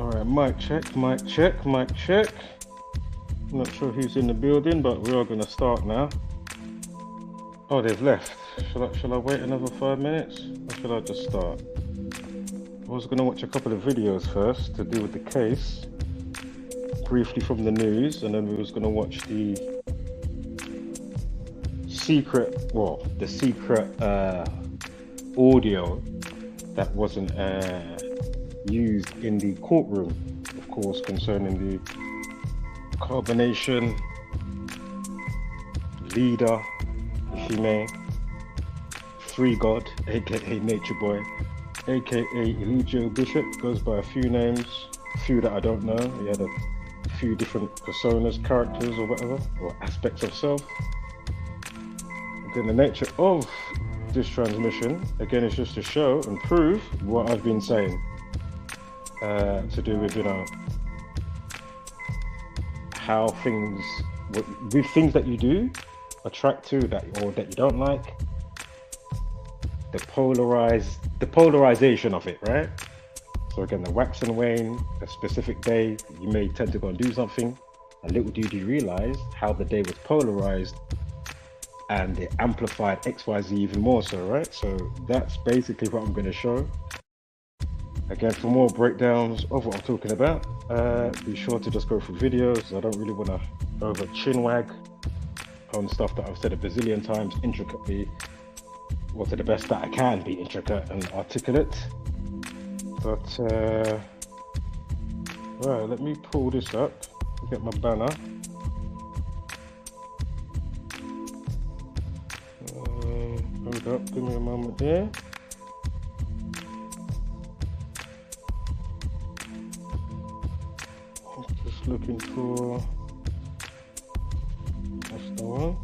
Alright, mic check, mic check, mic check. I'm not sure who's in the building, but we are going to start now. Oh, they've left. Shall I wait another 5 minutes? Or should I just start? I was going to watch a couple of videos first to do with the case. Briefly from the news, and then we was going to watch the secret audio that wasn't used in the courtroom, of course, concerning the Carbonation leader, if you may, Free God, aka Nature Boy, aka Eligio Bishop, goes by a few names, a few that I don't know. He had a few different personas, characters, or whatever, or aspects of self. Again, the nature of this transmission, again, is just to show and prove what I've been saying, to do with, how things, with things that you do attract to, that or that you don't like, the polarization of it, right? So again, the wax and wane, a specific day, you may tend to go and do something, and little did you realize how the day was polarized, and it amplified XYZ even more so, right? So that's basically what I'm going to show. Again, for more breakdowns of what I'm talking about, be sure to just go through videos. I don't really want to over chinwag on stuff that I've said a bazillion times intricately, or to the best that I can be intricate and articulate. But right, let me pull this up, get my banner. Hold up, give me a moment here. I'm just looking for, that's the one.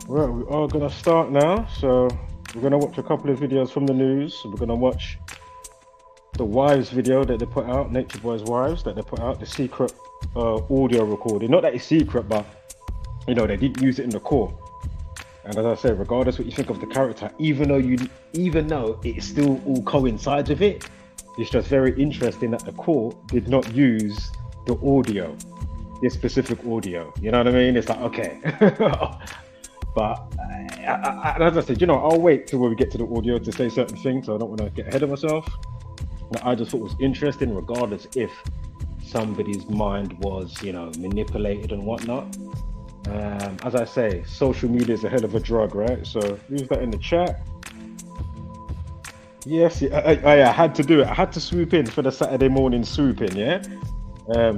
Right, we are gonna start now. So we're gonna watch a couple of videos from the news. So we're gonna watch the wives video that they put out, Nature Boy's wives that they put out, the secret audio recording. Not that it's secret, but they didn't use it in the core. And as I said, regardless what you think of the character, even though it still all coincides with it, it's just very interesting that the court did not use the audio, this specific audio. You know what I mean? It's like, okay. But as I said, I'll wait till we get to the audio to say certain things, so I don't want to get ahead of myself. But I just thought it was interesting, regardless if somebody's mind was, manipulated and whatnot. As I say, social media is a hell of a drug, right? So leave that in the chat. Yes, I had to do it. I had to swoop in for the Saturday morning swoop in, yeah?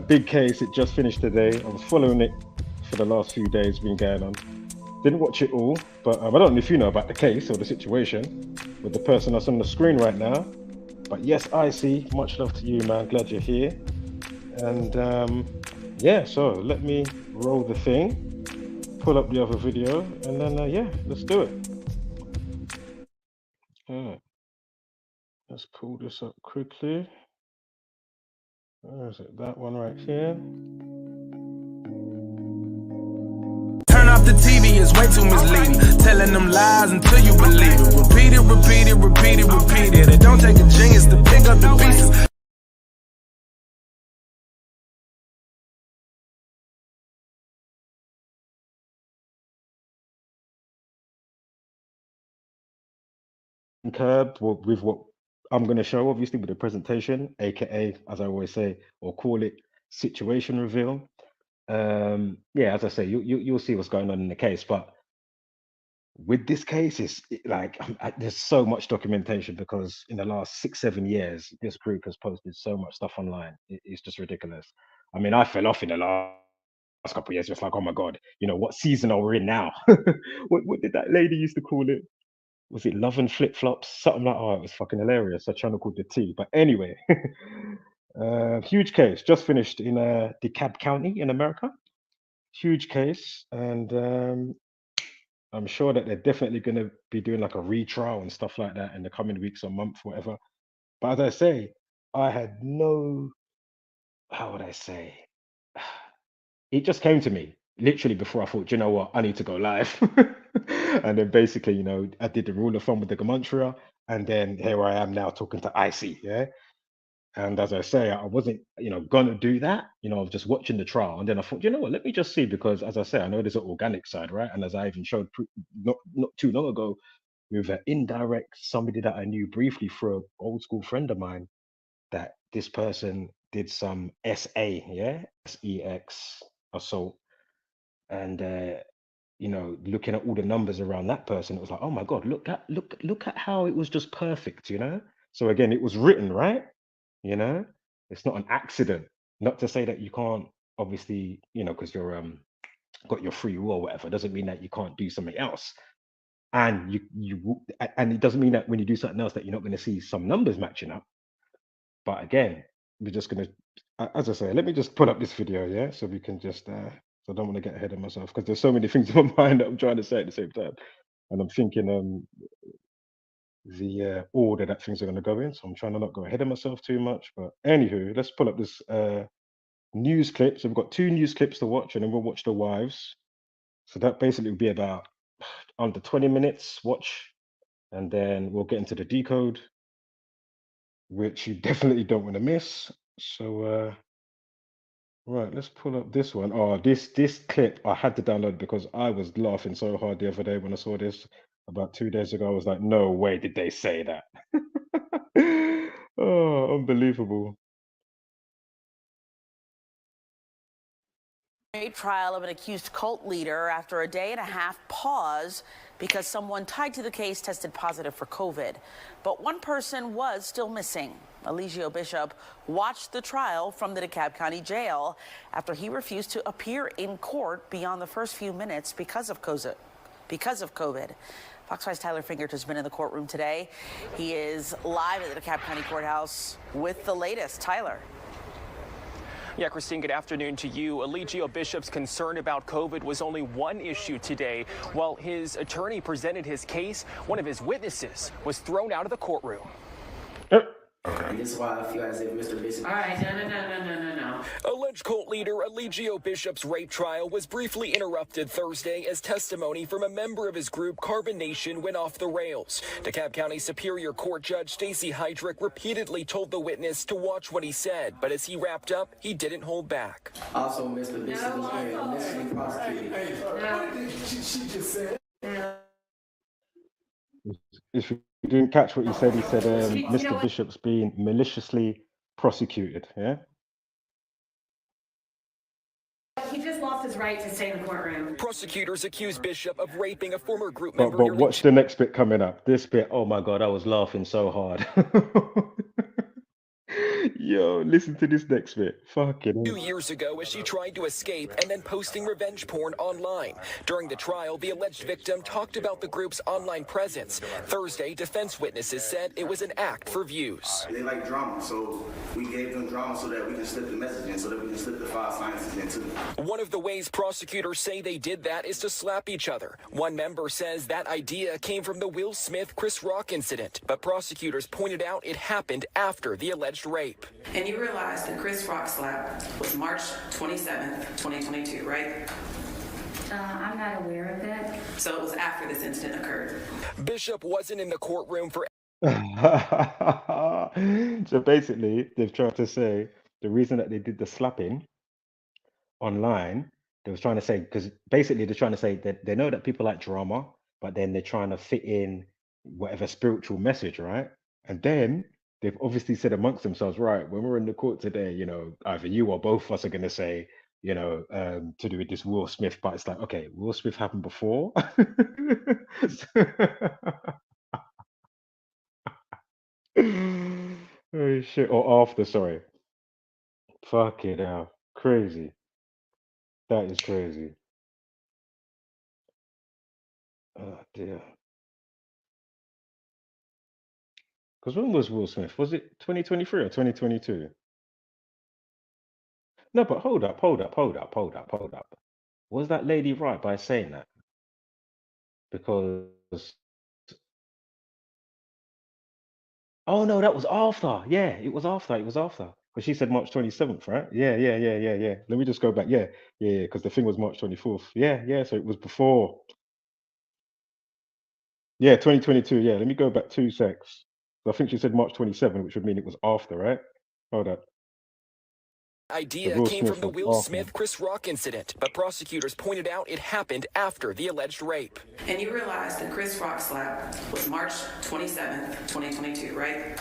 Big case, it just finished today. I was following it for the last few days, been going on. Didn't watch it all, but I don't know if you know about the case or the situation with the person that's on the screen right now. But yes, I see. Much love to you, man. Glad you're here. And yeah, so let me roll the thing. Pull up the other video, and then yeah, let's do it. Alright, let's pull this up quickly. Where is it? That one right here. Turn off the TV, it's way too misleading. Telling them lies until you believe it. Repeat it, repeat it, repeat it, repeat it. It don't take a genius to pick up the pieces. Curb with what I'm going to show, obviously, with the presentation, aka, as I always say, or call it, situation reveal. Yeah, as I say, you'll see what's going on in the case, but with this case, there's so much documentation, because in the last 6-7 years, this group has posted so much stuff online. It's just ridiculous. I mean, I fell off in the last couple of years, just like, oh my god, what season are we in now? what did that lady used to call it? Was it Love and Flip Flops? Something like, oh, it was fucking hilarious. A channel called The T. But anyway, huge case just finished in DeKalb County in America. Huge case, and I'm sure that they're definitely going to be doing like a retrial and stuff like that in the coming weeks or months, whatever. But as I say, I had no, how would I say? It just came to me literally before I thought, you know what, I need to go live. And then basically, I did the rule of thumb with the Gematria, and then here I am now talking to Icy. Yeah. And as I say, I wasn't, gonna do that. I was just watching the trial, and then I thought, you know what? Let me just see, because as I say, I know there's an organic side, right? And as I even showed not too long ago with an indirect somebody that I knew briefly through an old school friend of mine, that this person did some SA, yeah, sex assault, and looking at all the numbers around that person, it was like, oh my god, look at how it was just perfect. So again, it was written, right? you know it's not an accident. Not to say that you can't, obviously, because you're got your free will or whatever, doesn't mean that you can't do something else. And and it doesn't mean that when you do something else that you're not going to see some numbers matching up. But again, we're just going to, as I say, let me just put up this video, yeah, so we can just so I don't want to get ahead of myself, because there's so many things in my mind that I'm trying to say at the same time, and I'm thinking the order that things are going to go in, so I'm trying to not go ahead of myself too much. But anywho, let's pull up this news clips. So we've got two news clips to watch, and then we'll watch the wives. So that basically will be about under 20 minutes watch, and then we'll get into the decode, which you definitely don't want to miss. So right, let's pull up this one. Oh, this clip I had to download because I was laughing so hard the other day when I saw this about 2 days ago. I was like, no way did they say that. Oh, unbelievable. Trial of an accused cult leader after a day-and-a-half pause because someone tied to the case tested positive for COVID. But one person was still missing. Eligio Bishop watched the trial from the DeKalb County Jail after he refused to appear in court beyond the first few minutes because of COVID. Fox 5's Tyler Fingert has been in the courtroom today. He is live at the DeKalb County Courthouse with the latest. Tyler. Yeah, Christine, good afternoon to you. Eligio Bishop's concern about COVID was only one issue today. While his attorney presented his case, one of his witnesses was thrown out of the courtroom. And this is why I feel as if Mr. Bishop. All right, no. Alleged cult leader Eligio Bishop's rape trial was briefly interrupted Thursday as testimony from a member of his group Carbonation went off the rails. DeKalb County Superior Court Judge Stacey Heydrich repeatedly told the witness to watch what he said, but as he wrapped up, he didn't hold back. Also, Mr. Bishop was very initially prosecuted. What did she just said? If you didn't catch what he said, Mr. Bishop's being maliciously prosecuted. Yeah. He just lost his right to stay in the courtroom. Prosecutors accuse Bishop of raping a former group But member. watch the next bit coming up. This bit, oh my god, I was laughing so hard. Yo, listen to this next bit. Fucking 2 years ago as she tried to escape and then posting revenge porn online. During the trial, the alleged victim talked about the group's online presence. Thursday, defense witnesses said it was an act for views. They like drama, so we gave them drama so that we can slip the message in, so that we can slip the 5 sciences in too. One of the ways prosecutors say they did that is to slap each other. One member says that idea came from the Will Smith-Chris Rock incident, but prosecutors pointed out it happened after the alleged rape. And you realize the Chris Rock slap was March 27th, 2022, right? I'm not aware of that. So it was after this incident occurred. Bishop wasn't in the courtroom for. So basically, they've tried to say the reason that they did the slapping online, they was trying to say, because basically they're trying to say that they know that people like drama, but then they're trying to fit in whatever spiritual message, right? And then they've obviously said amongst themselves, right, when we're in the court today, either you or both of us are going to say, to do with this Will Smith, but it's like, okay, Will Smith happened before. Oh shit, or after, sorry. Fuck it hell. Crazy. That is crazy. Oh dear. Because when was Will Smith? Was it 2023 or 2022? No, but hold up. Was that lady right by saying that? Because oh no, that was after. Yeah, it was after. Because she said March 27th, right? Yeah. Let me just go back. Yeah. Because the thing was March 24th. Yeah. So it was before. Yeah, 2022. Yeah, let me go back 2 secs. So I think she said March 27, which would mean it was after, right? Hold up. The Idea Will came Smith from the of Will Arkham. Smith-Chris Rock incident, but prosecutors pointed out it happened after the alleged rape. And you realize the Chris Rock slap was March 27th, 2022, right?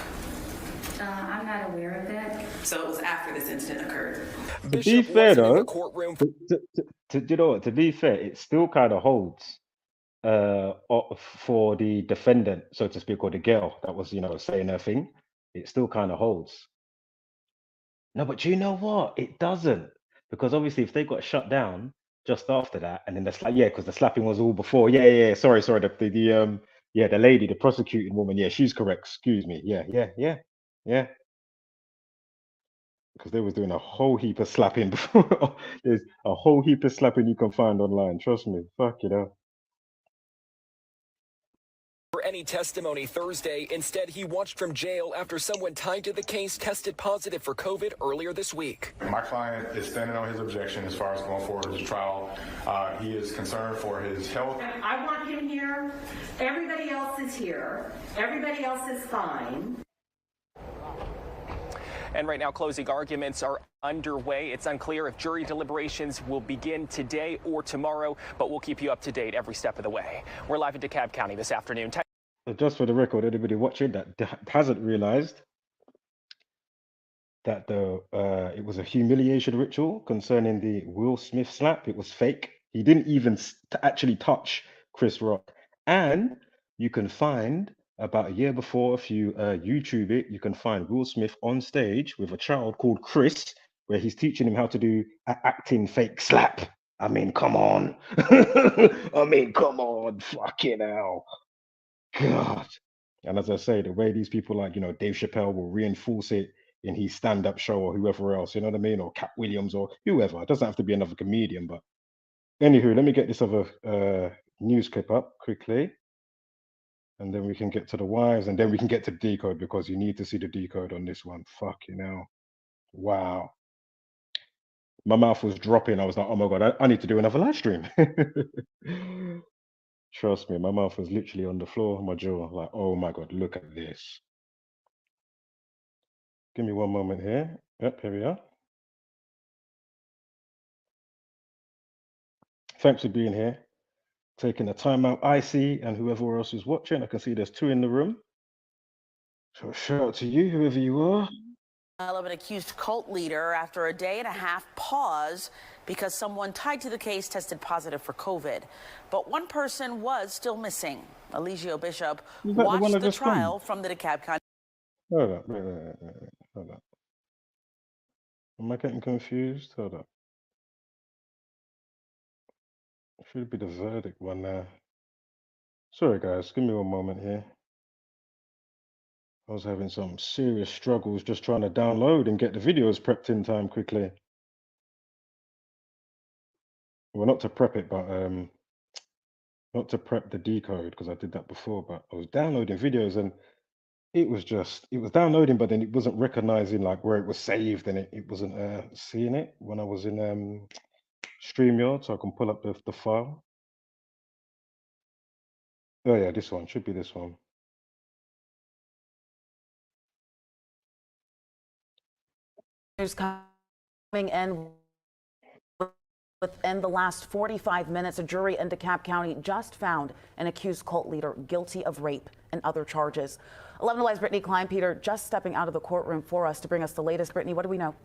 I'm not aware of that. So it was after this incident occurred. To be Bishop fair, wasn't in the though, courtroom. you know what? To be fair, it still kind of holds for the defendant, so to speak, or the girl that was, saying her thing. It still kind of holds. No, but you know what? It doesn't, because obviously, if they got shut down just after that, and then the slap, yeah, because the slapping was all before. Yeah, yeah, yeah, sorry, yeah, the lady, the prosecuting woman, yeah, she's correct. Excuse me. Yeah, yeah, yeah, yeah. Because they was doing a whole heap of slapping before. There's a whole heap of slapping you can find online. Trust me. Fuck it up. For any testimony Thursday. Instead, he watched from jail after someone tied to the case tested positive for COVID earlier this week. My client is standing on his objection as far as going forward with the trial. He is concerned for his health. I want him here. Everybody else is here. Everybody else is fine. And right now, closing arguments are underway. It's unclear if jury deliberations will begin today or tomorrow, but we'll keep you up to date every step of the way. We're live in DeKalb County this afternoon. Just for the record, anybody watching that hasn't realized that it was a humiliation ritual concerning the Will Smith slap. It was fake. He didn't even actually touch Chris Rock. And you can find, about a year before, if you YouTube it, you can find Will Smith on stage with a child called Chris, where he's teaching him how to do acting fake slap. I mean, come on. I mean, come on. Fucking hell. God. And as I say, the way these people like, Dave Chappelle will reinforce it in his stand-up show or whoever else, you know what I mean? Or Cat Williams or whoever. It doesn't have to be another comedian, but anywho, let me get this other news clip up quickly. And then we can get to the wires, and then we can get to the decode, because you need to see the decode on this one. Fucking hell. Wow. My mouth was dropping. I was like, oh my God, I need to do another live stream. Trust me, my mouth was literally on the floor, my jaw, like, oh my God, look at this. Give me one moment here. Yep, here we are. Thanks for being here. Taking the time out. I see, and whoever else is watching, I can see there's 2 in the room. So shout out to you, whoever you are. Of an accused cult leader after a day-and-a-half pause because someone tied to the case tested positive for COVID. But one person was still missing. Eligio Bishop watched the trial from the DeKalb County. Hold up, wait, hold up. Am I getting confused? Hold up. Should be the verdict one now. Sorry guys, give me one moment here. I was having some serious struggles just trying to download and get the videos prepped in time quickly. Well, not to prep it, but not to prep the decode, because I did that before, but I was downloading videos and it was downloading, but then it wasn't recognizing like where it was saved, and it wasn't seeing it when I was in StreamYard, so I can pull up the file. Oh yeah, this one should be this one. News coming in within the last 45 minutes. A jury in DeKalb County just found an accused cult leader guilty of rape and other charges. 11 Alive's Brittany Klein-Peter just stepping out of the courtroom for us to bring us the latest. Brittany, what do we know?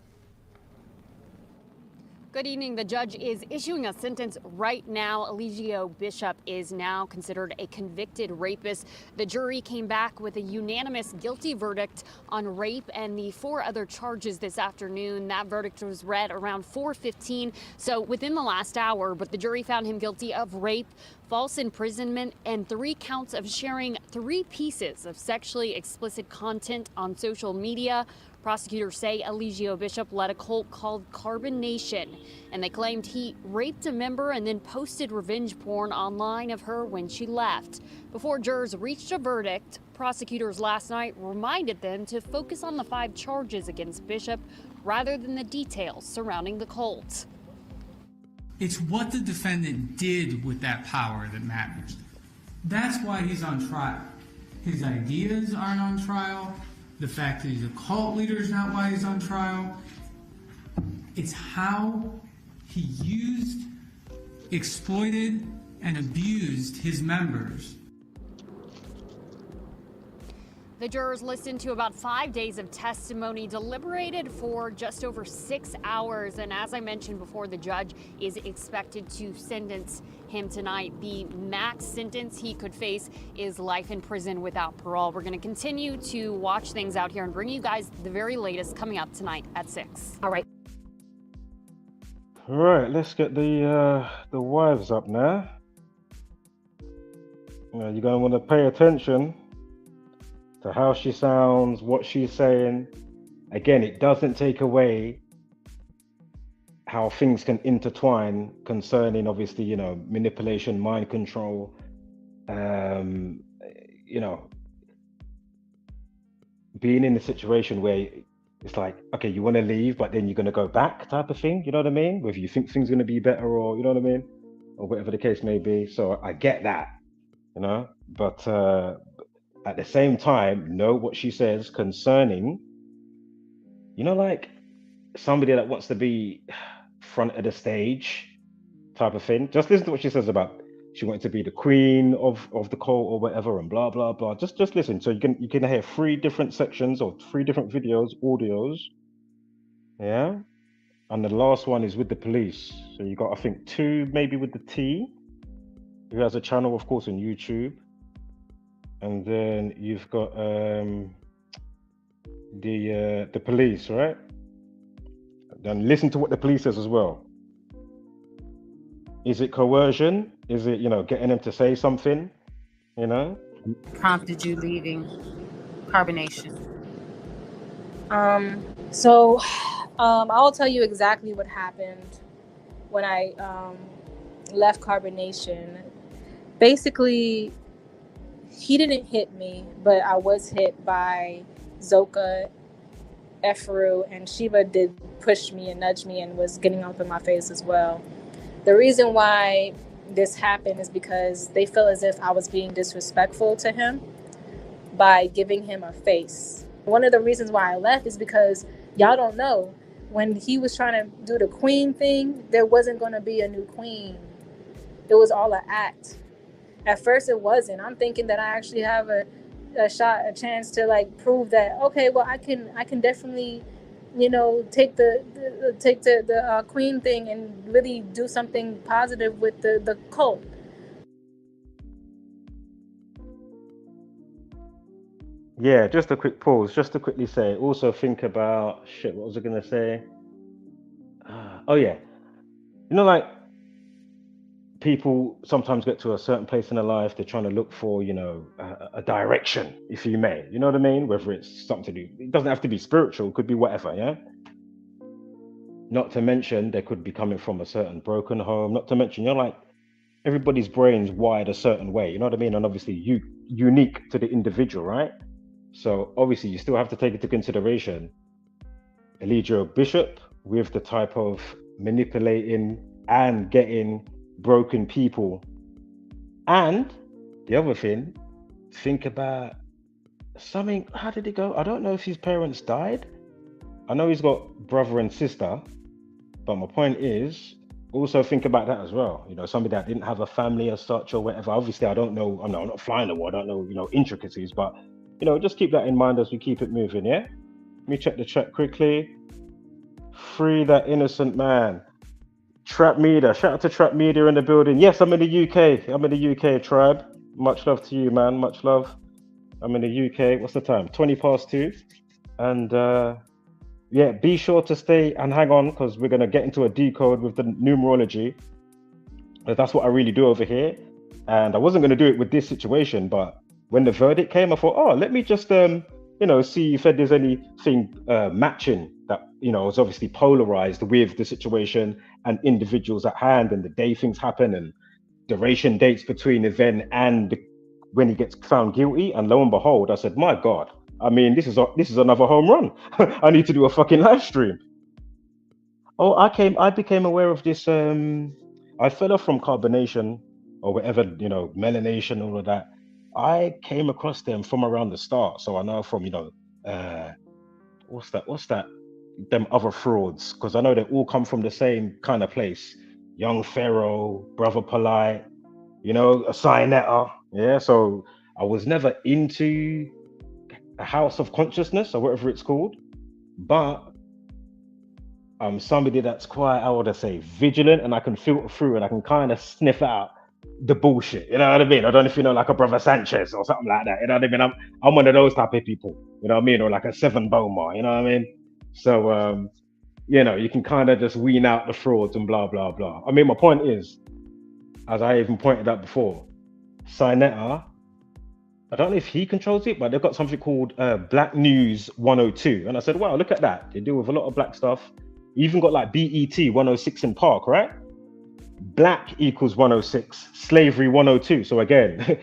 Good evening. The judge is issuing a sentence right now. Eligio Bishop is now considered a convicted rapist. The jury came back with a unanimous guilty verdict on rape and the 4 other charges this afternoon. That verdict was read around 4:15, so within the last hour, but the jury found him guilty of rape, false imprisonment, and 3 counts of sharing 3 pieces of sexually explicit content on social media. Prosecutors say Eligio Bishop led a cult called Carbonation, and they claimed he raped a member and then posted revenge porn online of her when she left. Before jurors reached a verdict, prosecutors last night reminded them to focus on the 5 charges against Bishop rather than the details surrounding the cult. It's what the defendant did with that power that matters. That's why he's on trial. His ideas aren't on trial. the fact that he's a cult leader is not why he's on trial. It's how he used, exploited, and abused his members. The jurors listened to about 5 days of testimony, deliberated for just over 6 hours. And as I mentioned before, the judge is expected to sentence him tonight. The max sentence he could face is life in prison without parole. We're going to continue to watch things out here and bring you guys the very latest coming up tonight at 6. All right. All right, let's get the wives up now. You're going to want to pay attention to how she sounds, what she's saying. Again, it doesn't take away how things can intertwine concerning, obviously, manipulation, mind control, being in a situation where it's like, okay, you want to leave, but then you're going to go back type of thing. You know what I mean? Whether you think things are going to be better or, you know what I mean? Or whatever the case may be. So I get that, but at the same time, know what she says concerning, like somebody that wants to be front of the stage type of thing. Just listen to what she says about she wanted to be the queen of the cult or whatever and blah, blah, blah. Just listen. So you can hear 3 different sections or 3 different videos, audios. Yeah. And the last one is with the police. So you got, I think, 2 maybe with the T, who has a channel, of course, on YouTube. And then you've got the police, right? Then listen to what the police says as well. Is it coercion? Is it, getting them to say something? Prompted you leaving Carbonation? I'll tell you exactly what happened when I left Carbonation. Basically, he didn't hit me, but I was hit by Zoka, Efru, and Shiva did push me and nudge me and was getting up in my face as well. The reason why this happened is because they feel as if I was being disrespectful to him by giving him a face. One of the reasons why I left is because y'all don't know, when he was trying to do the queen thing, there wasn't going to be a new queen. It was all an act. At first it wasn't. I'm thinking that I actually have a chance to prove that, okay, well, I can definitely, take the queen thing and really do something positive with the cult. Yeah, just a quick pause, just to quickly say, also think about, what was I going to say? Oh yeah, people sometimes get to a certain place in their life, they're trying to look for, a direction, if you may. You know what I mean? Whether it's something to do, it doesn't have to be spiritual, it could be whatever, yeah? Not to mention, they could be coming from a certain broken home. Not to mention, everybody's brain's wired a certain way, you know what I mean? And obviously, unique to the individual, right? So obviously, you still have to take into consideration Eligio Bishop with the type of manipulating and getting broken people. And the other thing, think about something. How did it go? I don't know if his parents died. I know he's got brother and sister, but my point is also think about that as well. Somebody that didn't have a family as such or whatever. Obviously, I don't know. I'm not flying the wall. I don't know, intricacies, but just keep that in mind as we keep it moving. Yeah. Let me check the chat quickly. Free that innocent man. Trap Media. Shout out to Trap Media in the building. Yes, I'm in the UK. I'm in the UK, tribe. Much love to you, man. Much love. I'm in the UK. What's the time? 2:20. And yeah, be sure to stay and hang on, because we're going to get into a decode with the numerology. That's what I really do over here. And I wasn't going to do it with this situation, but when the verdict came, I thought, oh, let me just, see if there's anything matching that, is obviously polarized with the situation and individuals at hand and the day things happen and duration dates between event and when he gets found guilty. And lo and behold, I said, my God, I mean, this is another home run. I need to do a fucking live stream. Oh, I became aware of this. I fell off from Carbonation or whatever, melanation, all of that. I came across them from around the start. So I know from, what's that? Them other frauds, because I know they all come from the same kind of place. Young Pharaoh, Brother Polite, a Signetta. Yeah, so I was never into a house of consciousness or whatever it's called, but I'm somebody that's quite, I would say, vigilant, and I can filter through and I can kind of sniff out the bullshit. You know what I mean? I don't know if you know, like a Brother Sanchez or something like that. You know what I mean? I'm one of those type of people. You know what I mean? Or like a Seven Boma. You know what I mean? So you can kind of just wean out the frauds and blah blah blah. I mean, my point is, as I even pointed out before, Sinetta, I don't know if he controls it, but they've got something called Black News 102. And I said, wow, look at that. They deal with a lot of black stuff. You even got like BET 106 in Park, right? Black equals 106, slavery 102. So again,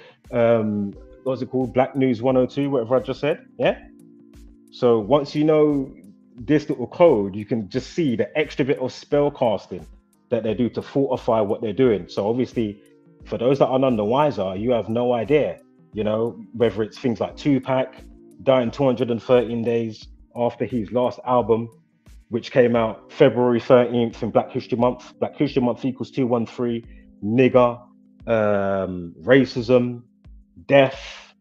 what's it called? Black News 102, whatever I just said. Yeah. So once you know this little code, you can just see the extra bit of spell casting that they do to fortify what they're doing. So obviously, for those that are none the wiser, you have no idea, whether it's things like Tupac dying 213 days after his last album, which came out February 13th in Black History Month. Black History Month equals 213, nigger, racism, death,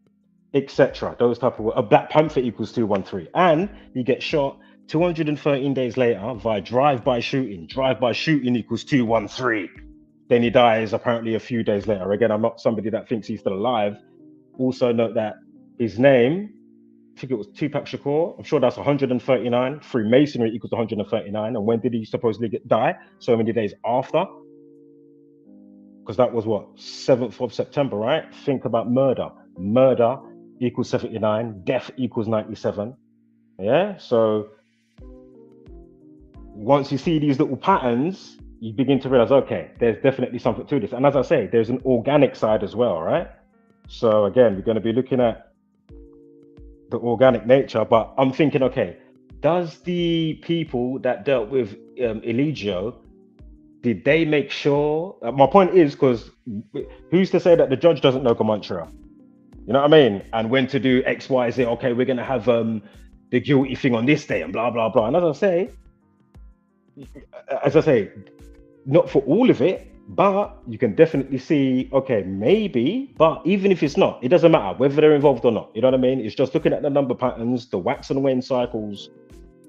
etc. Those type of a Black Panther equals 213, and he gets shot 213 days later via drive-by shooting. Drive-by shooting equals 213. Then he dies apparently a few days later. Again, I'm not somebody that thinks he's still alive. Also note that his name, I think it was Tupac Shakur. I'm sure that's 139. Freemasonry equals 139. And when did he supposedly die? So many days after. Because that was what? 7th of September, right? Think about murder. Murder equals 79. Death equals 97. Yeah? So once you see these little patterns, you begin to realize, okay, there's definitely something to this. And as I say, there's an organic side as well, right? So again, we're going to be looking at the organic nature, but I'm thinking, okay, does the people that dealt with Eligio, did they make sure? My point is, because who's to say that the judge doesn't know Gematria? You know what I mean? And when to do X, Y, Z, okay, we're going to have the guilty thing on this day and blah, blah, blah. And as I say, not for all of it, but you can definitely see, okay, maybe, but even if it's not, it doesn't matter whether they're involved or not. You know what I mean? It's just looking at the number patterns, the wax and wane cycles,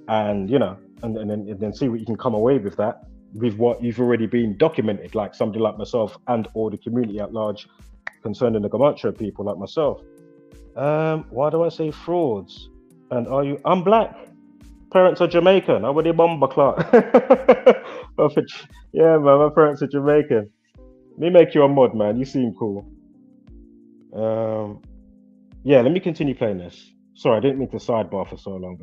and and then see what you can come away with that, with what you've already been documented, like somebody like myself and or the community at large concerning the Gematria people like myself. Why do I say frauds? And I'm black. Parents are Jamaican. I would bomba clock. Yeah, man, my parents are Jamaican. Let me make you a mod, man. You seem cool. Yeah, let me continue playing this. Sorry, I didn't mean to sidebar for so long.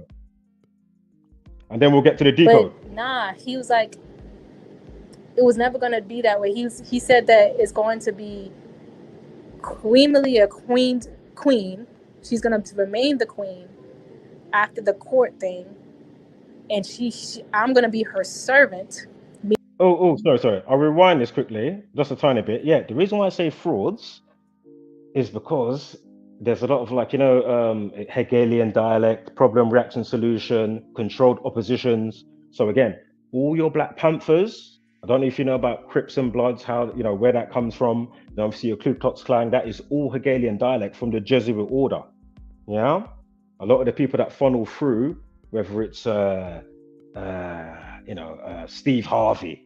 And then we'll get to the decode. But nah, he was like, it was never going to be that way. He said that it's going to be Queen Malia, queen. She's going to remain the queen after the court thing. And I'm going to be her servant. Sorry. I'll rewind this quickly, just a tiny bit. Yeah, the reason why I say frauds is because there's a lot of Hegelian dialect, problem, reaction, solution, controlled oppositions. So again, all your Black Panthers, I don't know if you know about Crips and Bloods, how, where that comes from. Obviously your Ku Klux Klan, that is all Hegelian dialect from the Jesuit order. Yeah? A lot of the people that funnel through, whether it's Steve Harvey,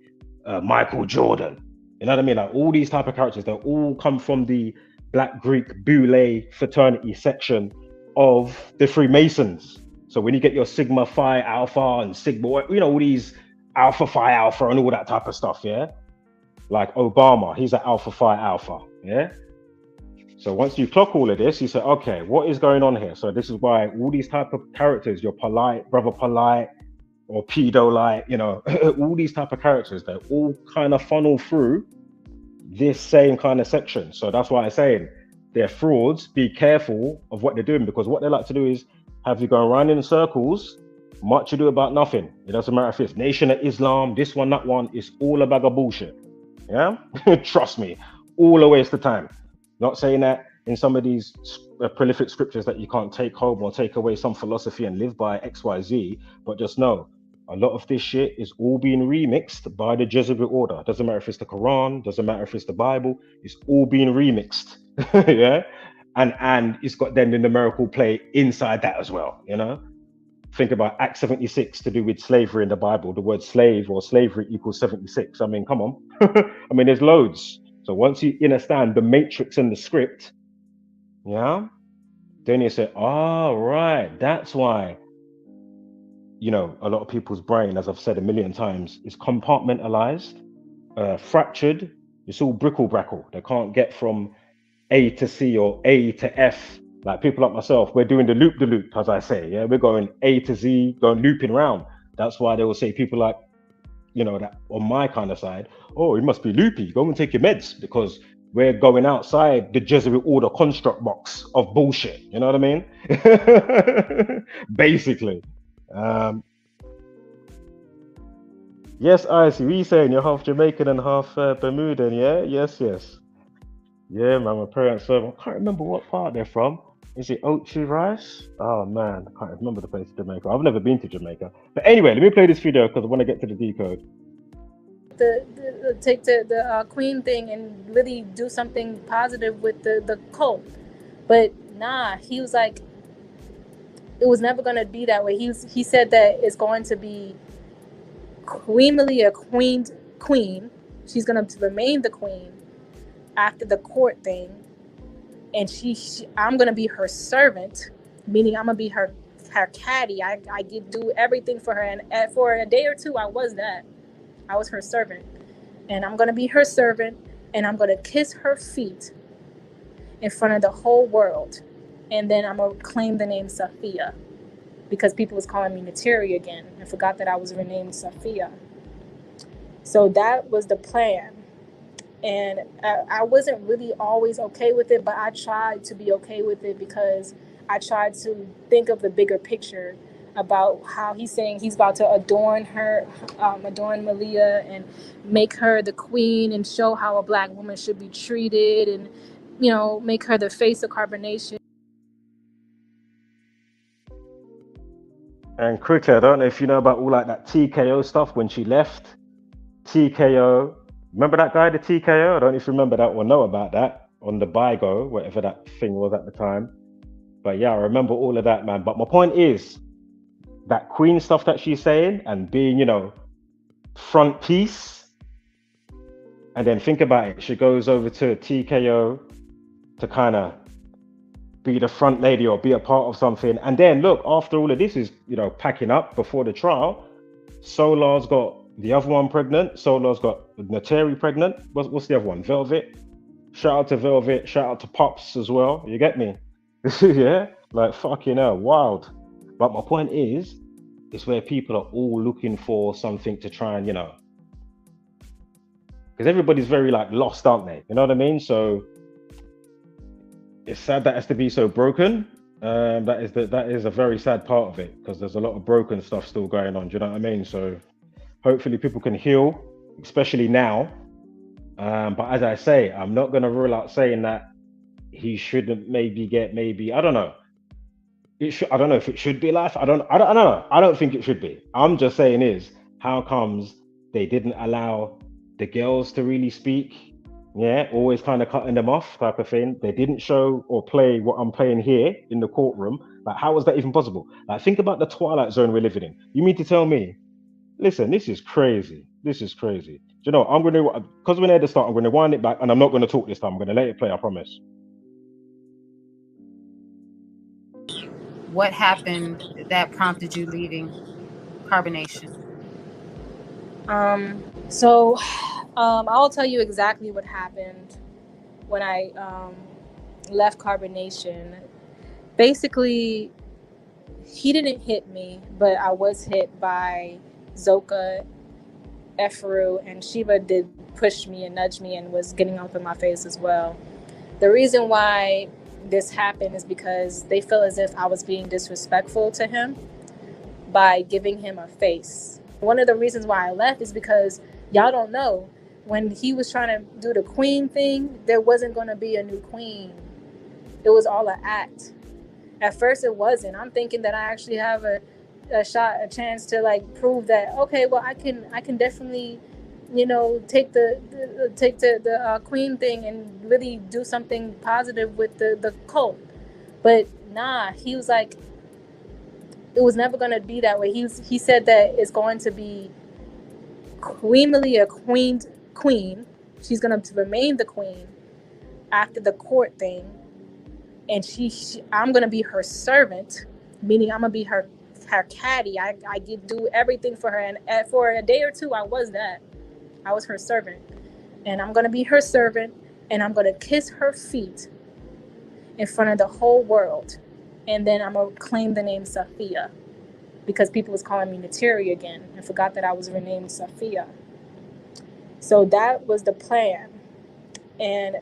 Michael Jordan, you know what I mean? Like all these type of characters, they all come from the Black Greek Boule fraternity section of the Freemasons. So when you get your Sigma Phi Alpha and Sigma, all these Alpha Phi Alpha and all that type of stuff, yeah? Like Obama, he's an Alpha Phi Alpha, yeah? So once you clock all of this, you say, okay, what is going on here? So this is why all these type of characters, your Polite, Brother Polite, or Pedo-like, all these type of characters, they all kind of funnel through this same kind of section. So that's why I'm saying they're frauds. Be careful of what they're doing, because what they like to do is have you going around in circles, much ado about nothing. It doesn't matter if it's Nation of Islam, this one, that one, it's all a bag of bullshit. Yeah? Trust me, all a waste of time. Not saying that in some of these prolific scriptures that you can't take home or take away some philosophy and live by XYZ, but just know a lot of this shit is all being remixed by the Jesuit order. Doesn't matter if it's the Quran, doesn't matter if it's the Bible, it's all being remixed. Yeah. And it's got then the numerical play inside that as well, you know. Think about Act 76 to do with slavery in the Bible. The word slave or slavery equals 76. I mean, come on. I mean, there's loads. So once you understand the matrix and the script, yeah, then you say, oh, right, that's why, you know, a lot of people's brain, as I've said a million times, is compartmentalized, fractured. It's all brickle-brackle. They can't get from A to C or A to F. Like people like myself, we're doing the loop, as I say. Yeah, we're going A to Z, going looping around. That's why they will say people like, you know, that on my kind of side, oh, it must be loopy. Go and take your meds, because we're going outside the Jesuit order construct box of bullshit. You know what I mean? Basically. Yes, Icy, we saying you're half Jamaican and half Bermudan, yeah? Yes. Yeah, man, my parents I can't remember what part they're from. Is it Ochi Rice? Oh man, I can't remember the place in Jamaica. I've never been to Jamaica. But anyway, let me play this video because I want to get to the decode. Take the queen thing and really do something positive with the cult. But nah, he was like, it was never going to be that way. He said that it's going to be Queen Malia, queen. She's going to remain the queen after the court thing. And I'm going to be her servant, meaning I'm going to be her caddy. I do everything for her. And for a day or two, I was her servant. And I'm going to be her servant, and I'm going to kiss her feet in front of the whole world. And then I'm going to claim the name Sophia, because people was calling me Materia again and forgot that I was renamed Sophia. So that was the plan. And I wasn't really always okay with it, but I tried to be okay with it because I tried to think of the bigger picture about how he's saying he's about to adorn Malia and make her the queen and show how a black woman should be treated, and, you know, make her the face of Carbonation. And quickly, I don't know if you know about all like that TKO stuff when she left. TKO. Remember that guy, the TKO? I don't know if you remember that or know about that on the BIGO, whatever that thing was at the time. But yeah, I remember all of that, man. But my point is, that queen stuff that she's saying and being, you know, front piece. And then think about it. She goes over to TKO to kind of be the front lady or be a part of something. And then look, after all of this is, you know, packing up before the trial, Solar's got the other one pregnant. Solar's got Nateri pregnant. What's the other one? Velvet. Shout out to Velvet. Shout out to Pops as well. You get me? Yeah? Like, fucking hell, wild. But my point is, it's where people are all looking for something to try and, you know, because everybody's very like lost, aren't they? You know what I mean? So it's sad that it has to be so broken. That is a very sad part of it, because there's a lot of broken stuff still going on. Do you know what I mean? So hopefully people can heal, especially now. But as I say, I'm not going to rule out saying that he shouldn't maybe I don't know. I don't know if it should be life. I don't know. I don't think it should be. I'm just saying is, how comes they didn't allow the girls to really speak? Yeah, always kind of cutting them off type of thing. They didn't show or play what I'm playing here in the courtroom. Like, how was that even possible? Like, think about the Twilight Zone we're living in. You mean to tell me, listen, this is crazy. This is crazy. Do you know, I'm going to, because we're near the start, I'm going to wind it back, and I'm not going to talk this time. I'm going to let it play, I promise. What happened that prompted you leaving Carbonation? I'll tell you exactly what happened when I left Carbonation. Basically, he didn't hit me, but I was hit by Zoka, Eferu, and Shiva did push me and nudge me and was getting up in my face as well. The reason why this happened is because they feel as if I was being disrespectful to him by giving him a face. One of the reasons why I left is because y'all don't know, when he was trying to do the queen thing, there wasn't going to be a new queen. it was all an act. At first it wasn't. I'm thinking that I actually have a chance to like prove that, okay, well, I can definitely, take the queen thing and really do something positive with the cult. But nah, he was like, it was never going to be that way. He said that it's going to be Queen Malia, queen. She's going to remain the queen after the court thing, and I'm going to be her servant, meaning I'm going to be her caddy. I do everything for her, and for a day or two I was that. I was her servant, and I'm going to be her servant, and I'm going to kiss her feet in front of the whole world, and then I'm going to claim the name Sophia, because people was calling me Nateri again and forgot that I was renamed Sophia. So that was the plan. And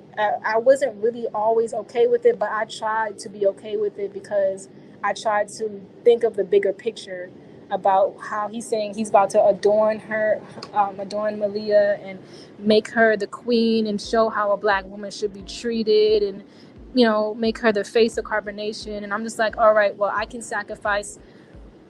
I wasn't really always okay with it, but I tried to be okay with it because I tried to think of the bigger picture about how he's saying he's about to adorn Malia and make her the queen and show how a black woman should be treated and, make her the face of Carbonation. And I'm just like, all right, well, I can sacrifice,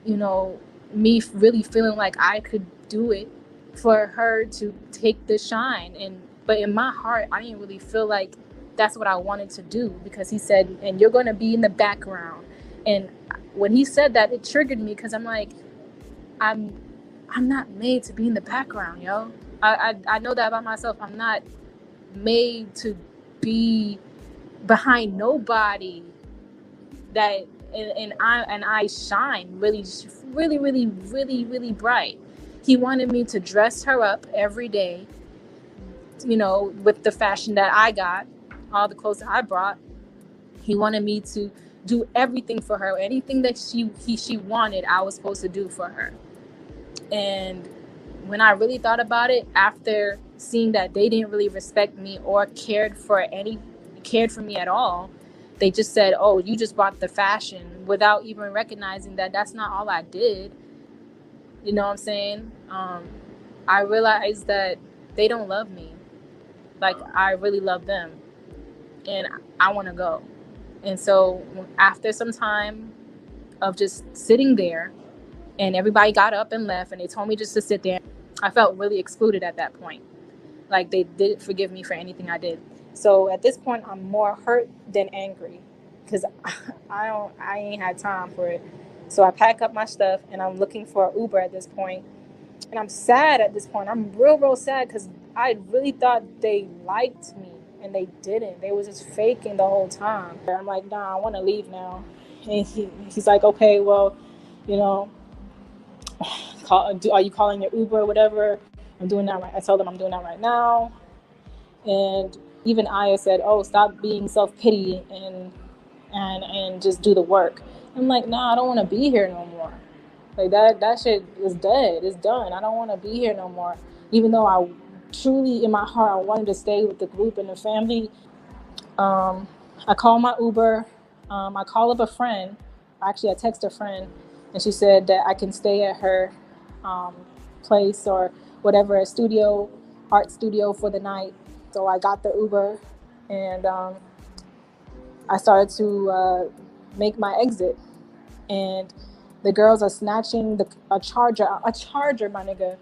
me really feeling like I could do it for her to take the shine. But in my heart, I didn't really feel like that's what I wanted to do, because he said, and you're going to be in the background. And when he said that, it triggered me, because I'm like, I'm not made to be in the background, yo. I know that about myself. I'm not made to be behind nobody. That and I shine really, really, really, really, really bright. He wanted me to dress her up every day, with the fashion that I got, all the clothes that I brought. He wanted me to do everything for her. Anything that she wanted, I was supposed to do for her. And when I really thought about it, after seeing that they didn't really respect me or cared for me at all, they just said, oh, you just bought the fashion, without even recognizing that that's not all I did. You know what I'm saying? I realized that they don't love me like I really love them, and I want to go. And so after some time of just sitting there, and everybody got up and left, and they told me just to sit there, I felt really excluded at that point. Like they didn't forgive me for anything I did. So at this point, I'm more hurt than angry, because I ain't had time for it. So I pack up my stuff and I'm looking for an Uber at this point. And I'm sad at this point. I'm real sad, because I really thought they liked me, and they didn't. They was just faking the whole time. I'm like, nah, I want to leave now. And he's like, okay, well, are you calling your Uber or whatever? I'm doing that right. I told them I'm doing that right now. And even Aya said, oh, stop being self-pity and just do the work. I'm like, nah, I don't want to be here no more. Like that shit is dead. It's done. I don't want to be here no more. Even though I truly, in my heart, I wanted to stay with the group and the family. I call my Uber. I call up a friend. Actually, I text a friend, and she said that I can stay at her place or whatever, art studio for the night. So I got the Uber, and I started to make my exit. And the girls are snatching a charger, my nigga,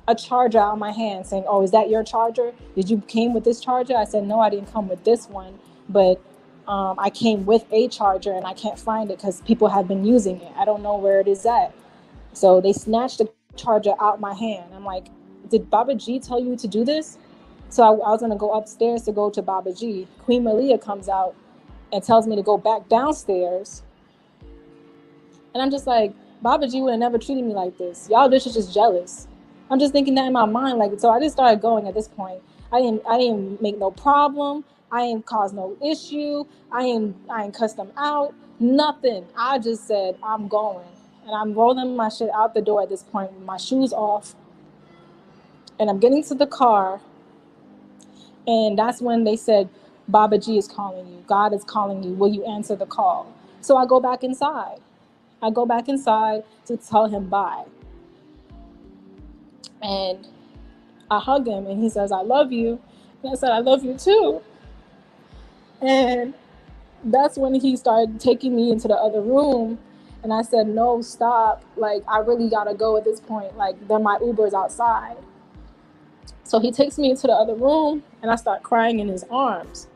a charger out of my hand, saying, oh, is that your charger? Did you came with this charger? I said, no, I didn't come with this one, but I came with a charger, and I can't find it because people have been using it. I don't know where it is at. So they snatched the charger out my hand. I'm like, did Baba G tell you to do this? So I was going to go upstairs to go to Baba G. Queen Malia comes out and tells me to go back downstairs. And I'm just like, Baba G would have never treated me like this. Y'all bitches just jealous. I'm just thinking that in my mind. Like, so I just started going at this point. I didn't make no problem. I ain't caused no issue. I ain't cussed them out. Nothing. I just said, I'm going. And I'm rolling my shit out the door at this point with my shoes off. And I'm getting to the car. And that's when they said, Baba G is calling you. God is calling you. Will you answer the call? So I go back inside. To tell him bye. And I hug him, and he says, I love you. And I said, I love you too. And that's when he started taking me into the other room. And I said, no, stop. Like, I really gotta go at this point. Like, then my Uber's outside. So he takes me into the other room and I start crying in his arms.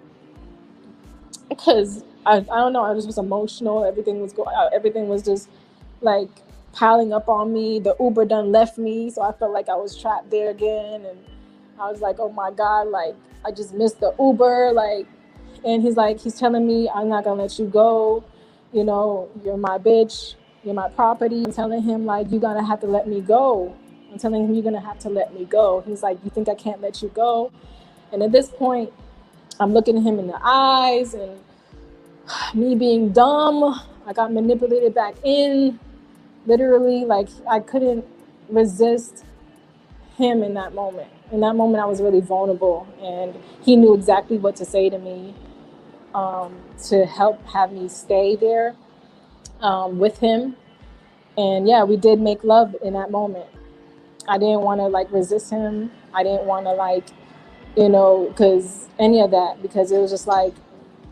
Because I don't know, I just was emotional. Everything was just like piling up on me. The Uber done left me. So I felt like I was trapped there again. And I was like, oh my God, like, I just missed the Uber. Like, and he's telling me, I'm not gonna let you go. You know, you're my bitch. You're my property. I'm telling him, like, you're gonna have to let me go. I'm telling him, you're gonna have to let me go. He's like, you think I can't let you go? And at this point, I'm looking at him in the eyes, and me being dumb, I got manipulated back in. Literally, like, I couldn't resist him in that moment. In that moment, I was really vulnerable, and he knew exactly what to say to me, to help have me stay there with him. And yeah, we did make love in that moment. I didn't want to like resist him. I didn't want to like, because any of that, because it was just like,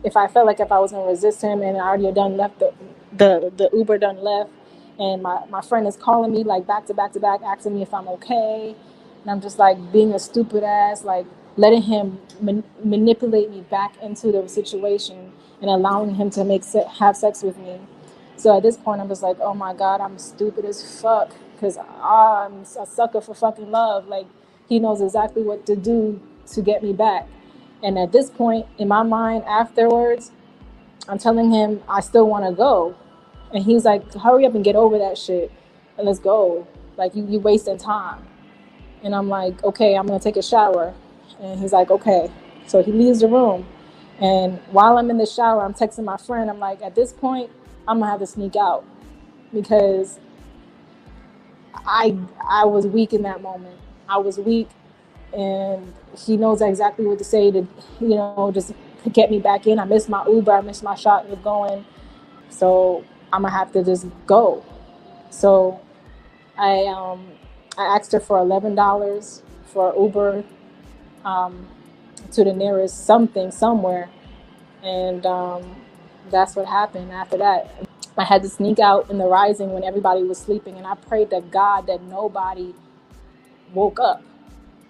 if I felt like if I was gonna resist him and I already done left the Uber done left, and my friend is calling me like back to back to back, asking me if I'm okay, and I'm just like being a stupid ass, like letting him manipulate me back into the situation and allowing him to have sex with me. So at this point, I'm just like, oh my God, I'm stupid as fuck, because I'm a sucker for fucking love. Like, he knows exactly what to do to get me back. And at this point, in my mind, afterwards, I'm telling him I still want to go. And he's like, hurry up and get over that shit and let's go. Like, you wasting time. And I'm like, okay, I'm going to take a shower. And he's like, okay. So he leaves the room. And while I'm in the shower, I'm texting my friend. I'm like, at this point, I'm going to have to sneak out, because I was weak in that moment. I was weak, and he knows exactly what to say to, just get me back in. I missed my Uber. I missed my shot of going. So I'm going to have to just go. So I asked her for $11 for Uber to the nearest something somewhere, and that's what happened after that. I had to sneak out in the rising when everybody was sleeping, and I prayed to God that nobody woke up.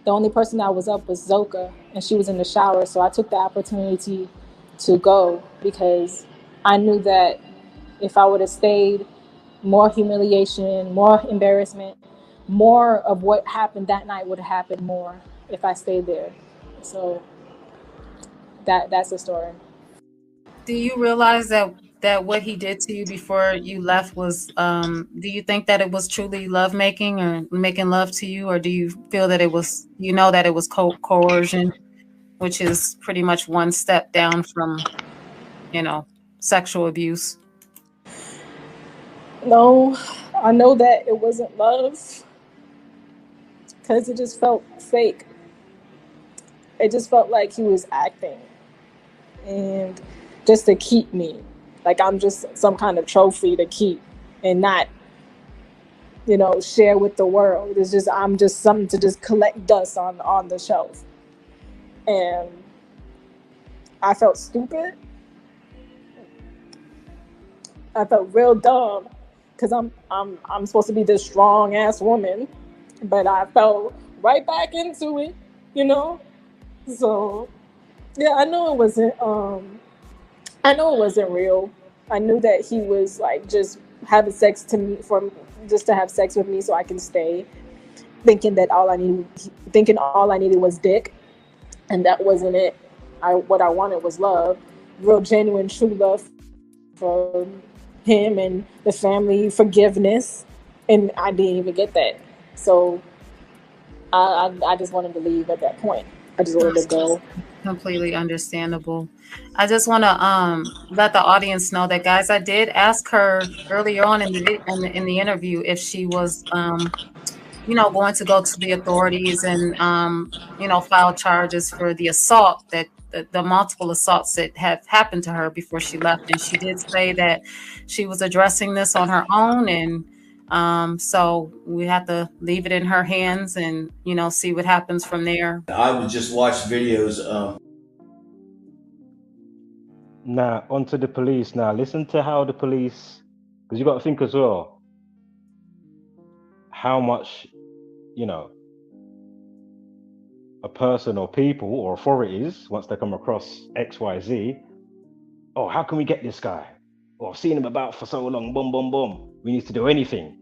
The only person that was up was Zoka, and she was in the shower. So I took the opportunity to go, because I knew that if I would have stayed, more humiliation, more embarrassment, more of what happened that night would have happened more if I stayed there. So that's the story. Do you realize that what he did to you before you left was, do you think that it was truly love making or making love to you, or do you feel that it was, that it was coercion, which is pretty much one step down from, sexual abuse? No, I know that it wasn't love, because it just felt fake. It just felt like he was acting, and just to keep me, like I'm just some kind of trophy to keep and not, share with the world. It's just, I'm just something to just collect dust on the shelf. And I felt stupid. I felt real dumb, because I'm supposed to be this strong ass woman, but I fell right back into it, you know. So yeah, I know it wasn't real. I knew that he was like just having sex to me just to have sex with me so I can stay, thinking all I needed was dick, and that wasn't it. What I wanted was love, real genuine true love for him and the family, forgiveness, and I didn't even get that. So I just wanted to leave at that point. I just wanted to go. Completely understandable. I just want to let the audience know that, guys, I did ask her earlier on in the interview if she was going to go to the authorities and file charges for the assault that the multiple assaults that have happened to her before she left, and she did say that she was addressing this on her own, and so we have to leave it in her hands and see what happens from there. I would just watch videos Now, onto the police. Now, listen to how the police, because you got to think as well, how much, you know, a person or people or authorities, once they come across XYZ, oh, how can we get this guy? Oh, I've seen him about for so long, boom, boom, boom. We need to do anything.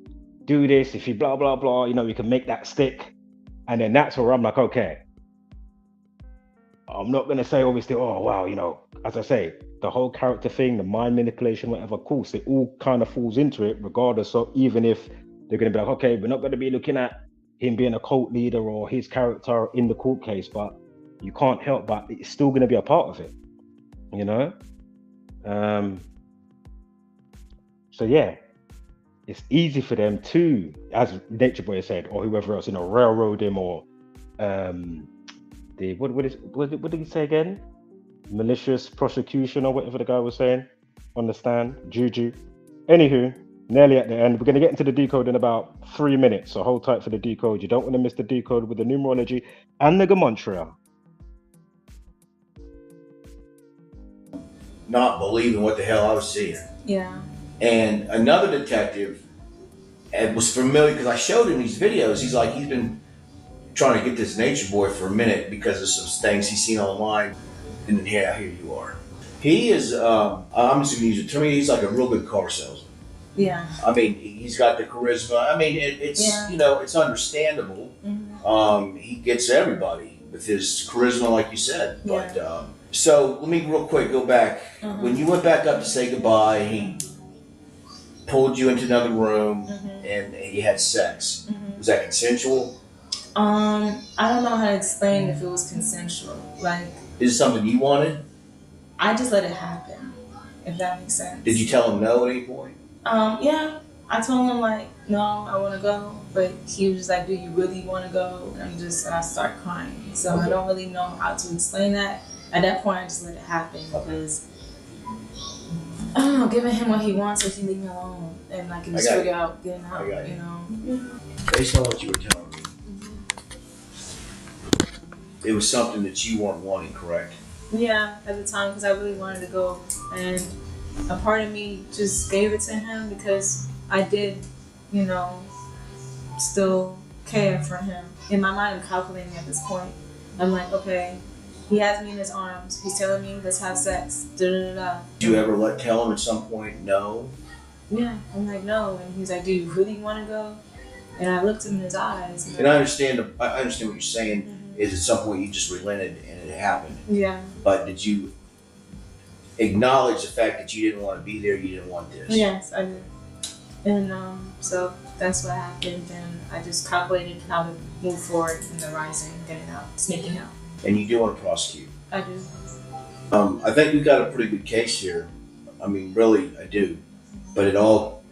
Do this, if you blah, blah, blah, you know, we can make that stick. And then that's where I'm like, okay, I'm not going to say, obviously, oh, wow, you know, as I say, the whole character thing, the mind manipulation, whatever, of course, it all kind of falls into it, regardless of even if they're going to be like, okay, we're not going to be looking at him being a cult leader or his character in the court case, but you can't help but it's still going to be a part of it, you know? So, yeah, it's easy for them to, as Nature Boy said, or whoever else, you know, railroad him or what did he say again? Malicious prosecution or whatever the guy was saying on the stand, juju. Anywho, nearly at the end. We're going to get into the decode in about 3 minutes, so hold tight for the decode. You don't want to miss the decode with the numerology and the Gematria. Not believing what the hell I was seeing. Yeah. And another detective was familiar because I showed him these videos. He's like, he's been trying to get this Nature Boy for a minute because of some things he's seen online. And then here you are. He is, I'm assuming he's like a real good car salesman. Yeah. I mean, he's got the charisma. I mean, it's you know, it's understandable. Mm-hmm. He gets everybody with his charisma, like you said. Yeah. But so let me real quick go back. Mm-hmm. When you went back up to say goodbye, he pulled you into another room and he had sex. Mm-hmm. Was that consensual? I don't know how to explain if it was consensual. Like, is it something you wanted? I just let it happen, if that makes sense. Did you tell him no at any point? Yeah. I told him like, no, I want to go, but he was just like, do you really want to go? And I start crying. So I don't really know how to explain that. At that point, I just let it happen because I don't know, giving him what he wants, if he leave me alone, and I can just figure out getting out, you know. Based on what you were telling me, it was something that you weren't wanting, correct? Yeah, at the time, because I really wanted to go, and a part of me just gave it to him because I did, you know, still care for him. In my mind, I'm calculating at this point. I'm like, okay, he has me in his arms. He's telling me, let's have sex. Da-da-da-da. Did you ever tell him at some point no? Yeah, I'm like, no. And he's like, do you really want to go? And I looked him in his eyes. And I understand what you're saying. Mm-hmm. Is at some point you just relented and it happened. Yeah. But did you acknowledge the fact that you didn't want to be there, you didn't want this? Yes, I did. And so that's what happened, and I just calculated how to move forward in the rising, getting out, sneaking out. And you do want to prosecute? I do. I think we've got a pretty good case here. I mean, really, I do. But it all,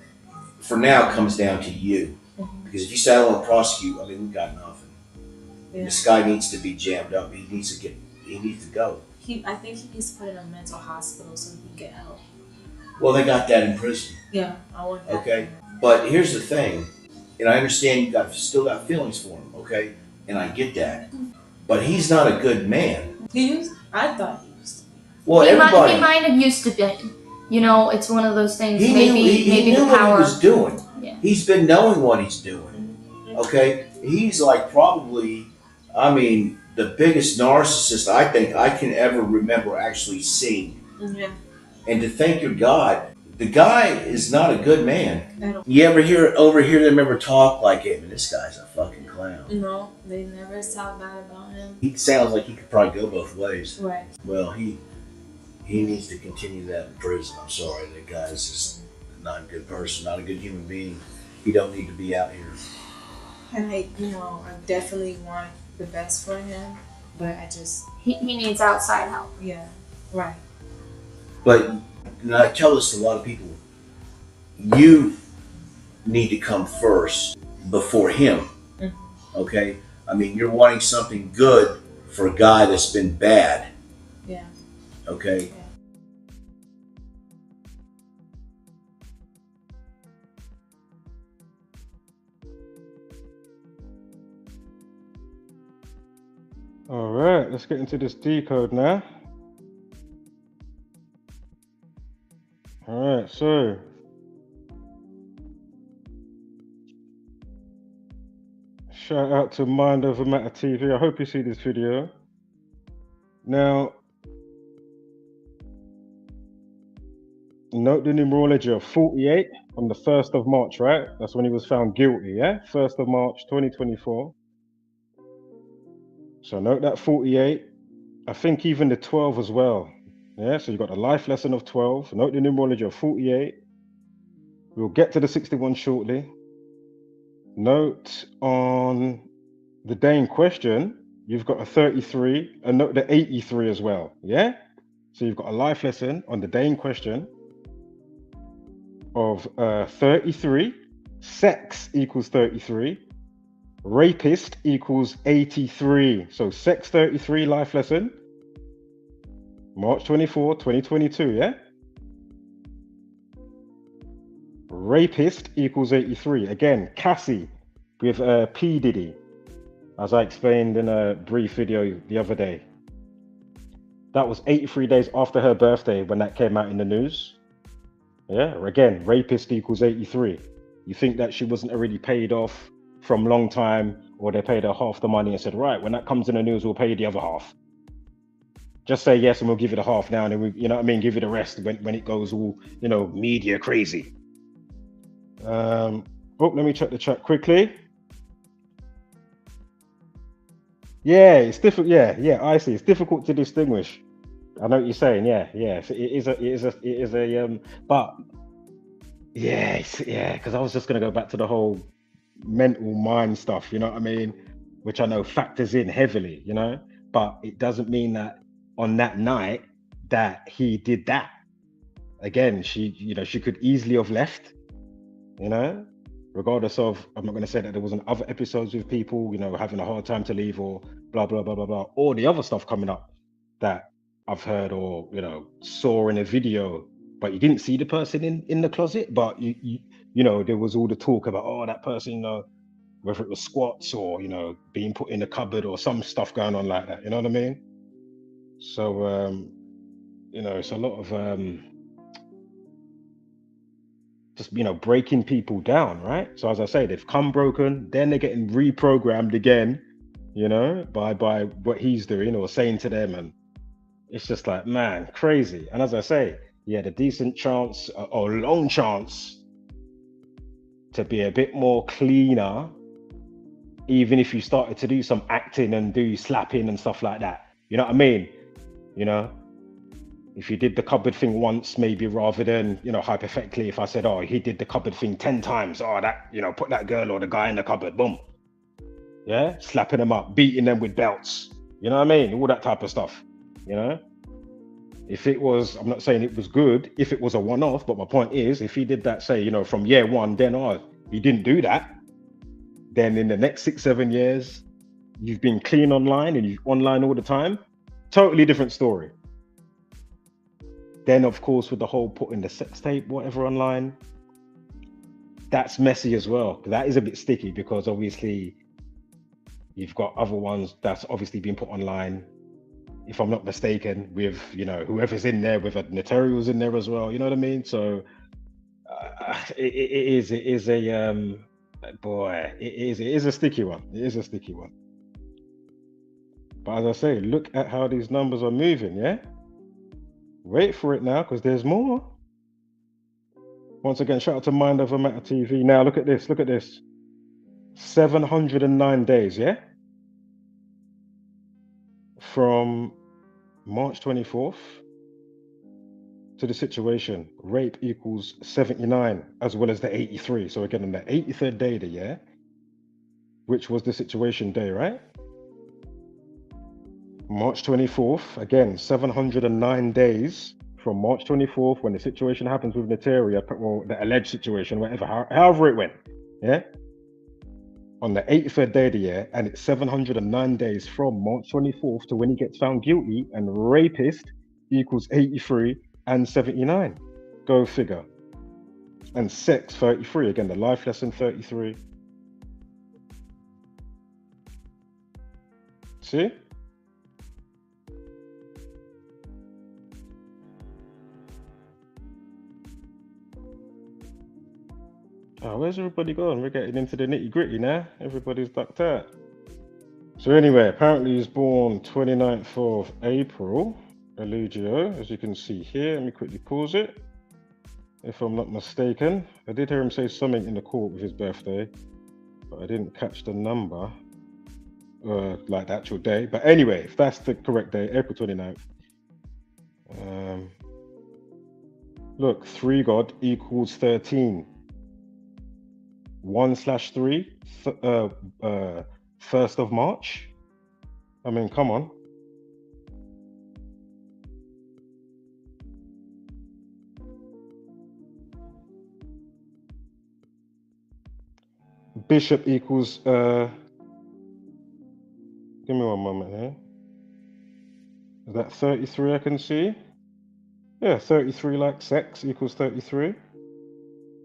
for now, comes down to you. Mm-hmm. Because if you say I don't want to prosecute, I mean, we've got nothing. Yeah. This guy needs to be jammed up. He needs to go. I think he needs to put in a mental hospital so he can get help. Well, they got that in prison. Yeah, I want that. Okay, but here's the thing, and I understand you still got feelings for him. Okay, and I get that, but he's not a good man. I thought he used to be. Well, everybody. He might have used to be. You know, it's one of those things. He maybe knew the power. What he was doing. Yeah. He's been knowing what he's doing. Okay, he's like probably. I mean, the biggest narcissist I think I can ever remember actually seeing. Yeah. And to thank your God, the guy is not a good man. You ever overhear them ever talk like, hey, man, this guy's a fucking clown? No, they never talk bad about him. He sounds like he could probably go both ways. Right. Well, he needs to continue that in prison. I'm sorry, that guy's just not a good person, not a good human being. He don't need to be out here. And I definitely want the best for him, but I just he needs outside help. Yeah, right. But I tell this to a lot of people: you need to come first before him. Mm-hmm. Okay, I mean you're wanting something good for a guy that's been bad. Yeah. Okay. Yeah. All right, let's get into this decode now. So shout out to Mind Over Matter TV. I hope you see this video. Now, note the numerology of 48 on the 1st of March, right? That's when he was found guilty, yeah? 1st of March 2024. So note that 48. I think even the 12 as well. Yeah, so you got the life lesson of 12. Note the numerology of 48. We'll get to the 61 shortly. Note on the day in question, you've got a 33, and note the 83 as well. Yeah? So you've got a life lesson on the day in question of 33. Sex equals 33. Rapist equals 83. So sex 33, life lesson. March 24, 2022, yeah? Rapist equals 83. Again, Cassie with P. Diddy, as I explained in a brief video the other day. That was 83 days after her birthday when that came out in the news. Yeah, again, rapist equals 83. You think that she wasn't already paid off from long time, or they paid her half the money and said, right, when that comes in the news, we'll pay you the other half. Just say yes and we'll give you the half now, and then we, you know what I mean, give you the rest when it goes all, you know, media crazy. Oh, let me check the chat quickly. Yeah, it's difficult. Yeah, I see. It's difficult to distinguish. I know what you're saying. Yeah. So it is a. But yeah, because I was just gonna go back to the whole mental mind stuff. You know what I mean? Which I know factors in heavily. You know, but it doesn't mean that on that night that he did that. Again, she could easily have left. You know, regardless of, I'm not going to say that there wasn't other episodes with people, you know, having a hard time to leave or blah, blah, blah, blah, blah, or the other stuff coming up that I've heard or, you know, saw in a video, but you didn't see the person in the closet, but you know, there was all the talk about, oh, that person, you know, whether it was squats or, you know, being put in the cupboard or some stuff going on like that, you know what I mean? So, you know, it's a lot of, just, you know, breaking people down, right? So as I say, they've come broken, then they're getting reprogrammed again, you know, by what he's doing or saying to them, and it's just like, man, crazy. And as I say, he had a decent chance or long chance to be a bit more cleaner, even if you started to do some acting and do slapping and stuff like that. You know what I mean? You know, if you did the cupboard thing once, maybe rather than, you know, hypothetically, if I said, oh, he did the cupboard thing 10 times, oh, that, you know, put that girl or the guy in the cupboard, boom. Yeah, slapping them up, beating them with belts. You know what I mean? All that type of stuff, you know? If it was, I'm not saying it was good, if it was a one-off, but my point is, if he did that, say, you know, from year one, then, oh, he didn't do that, then in the next 6-7 years, you've been clean online and you're online all the time, totally different story. Then, of course, with the whole putting the sex tape, whatever, online, that's messy as well. That is a bit sticky because obviously you've got other ones that's obviously been put online, if I'm not mistaken, with, you know, whoever's in there, with a notarial's in there as well. You know what I mean? So it is a boy. It is a sticky one. It is a sticky one. But as I say, look at how these numbers are moving. Yeah. Wait for it now, because there's more. Once again, shout out to Mind Over Matter TV. Now, look at this. Look at this. 709 days, yeah? From March 24th to the situation. Rape equals 79, as well as the 83. So again, on the 83rd day, yeah? Which was the situation day, right? March 24th, again, 709 days from March 24th, when the situation happens with Nataria, or the alleged situation, whatever, however it went, yeah? On the 83rd day of the year, and it's 709 days from March 24th to when he gets found guilty, and rapist equals 83 and 79. Go figure. And sex, 33. Again, the life lesson, 33. See? where's everybody gone? We're getting into the nitty gritty now. Everybody's ducked out. So anyway, apparently he was born 29th of April, Eligio, as you can see here. Let me quickly pause it. If I'm not mistaken, I did hear him say something in the court with his birthday, but I didn't catch the number, like the actual day. But anyway, if that's the correct day, April 29th. Look, 3 God equals 13. 1/3, 1st of March. I mean, come on. Bishop equals, give me one moment here. Is that 33 I can see? Yeah, 33 like sex equals 33.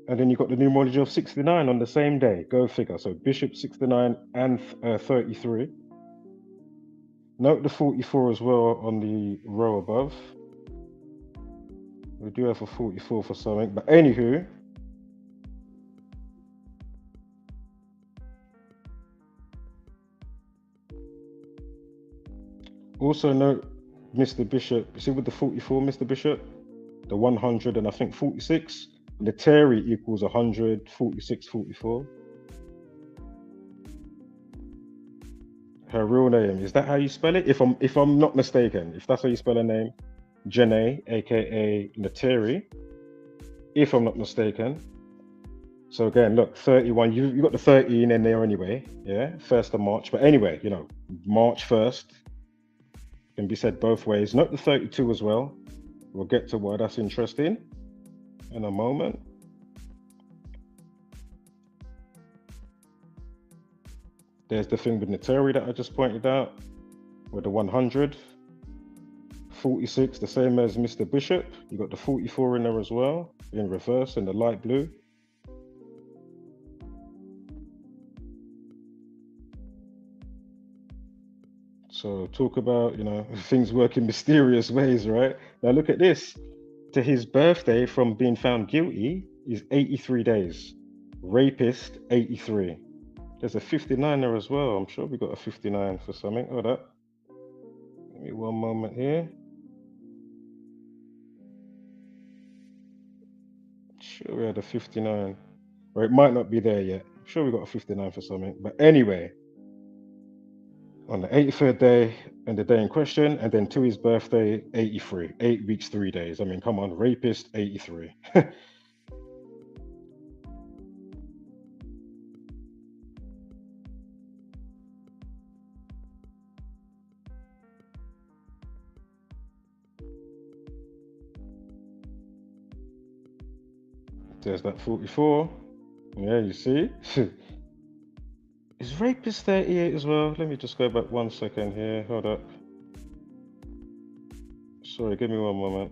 And then you got the numerology of 69 on the same day. Go figure. So Bishop 69 and 33. Note the 44 as well on the row above. We do have a 44 for something. But anywho, also note Mr. Bishop. You see with the 44, Mr. Bishop? The 100 and I think 46. The Terry equals 100, 46, 44. Her real name, is that how you spell it? If I'm not mistaken, if that's how you spell her name, Jenae, aka Nateri, if I'm not mistaken. So again, look, 31. You got the 13 in there anyway, yeah. 1st of March, but anyway, you know, March 1st can be said both ways. Note the 32 as well. We'll get to why that's interesting in a moment. There's the thing with Nateri that I just pointed out, with the 100. 46, the same as Mr. Bishop. You got the 44 in there as well, in reverse in the light blue. So talk about, you know, things work in mysterious ways, right? Now look at this. To his birthday from being found guilty is 83 days. Rapist, 83. There's a 59 there as well. I'm sure we got a 59 for something. Hold up. Give me one moment here. Sure we had a 59. Or it might not be there yet. I'm sure we got a 59 for something. But anyway, on the 83rd day and the day in question, and then to his birthday, 83. 8 weeks, 3 days. I mean, come on, rapist, 83. There's that 44. Yeah, you see? Is rapist 38 as well? Let me just go back 1 second here. Hold up. Sorry, give me one moment.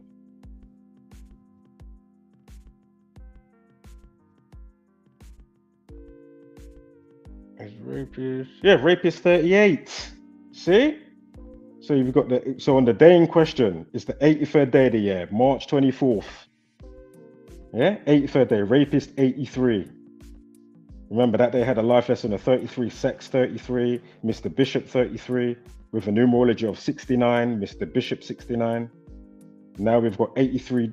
Is rapist? Yeah, rapist 38. See? So you've got so on the day in question, it's the 83rd day of the year, March 24th. Yeah, 83rd day, rapist 83. Remember that day had a life lesson of 33, sex 33, Mr. Bishop 33, with a numerology of 69, Mr. Bishop 69. Now we've got 83,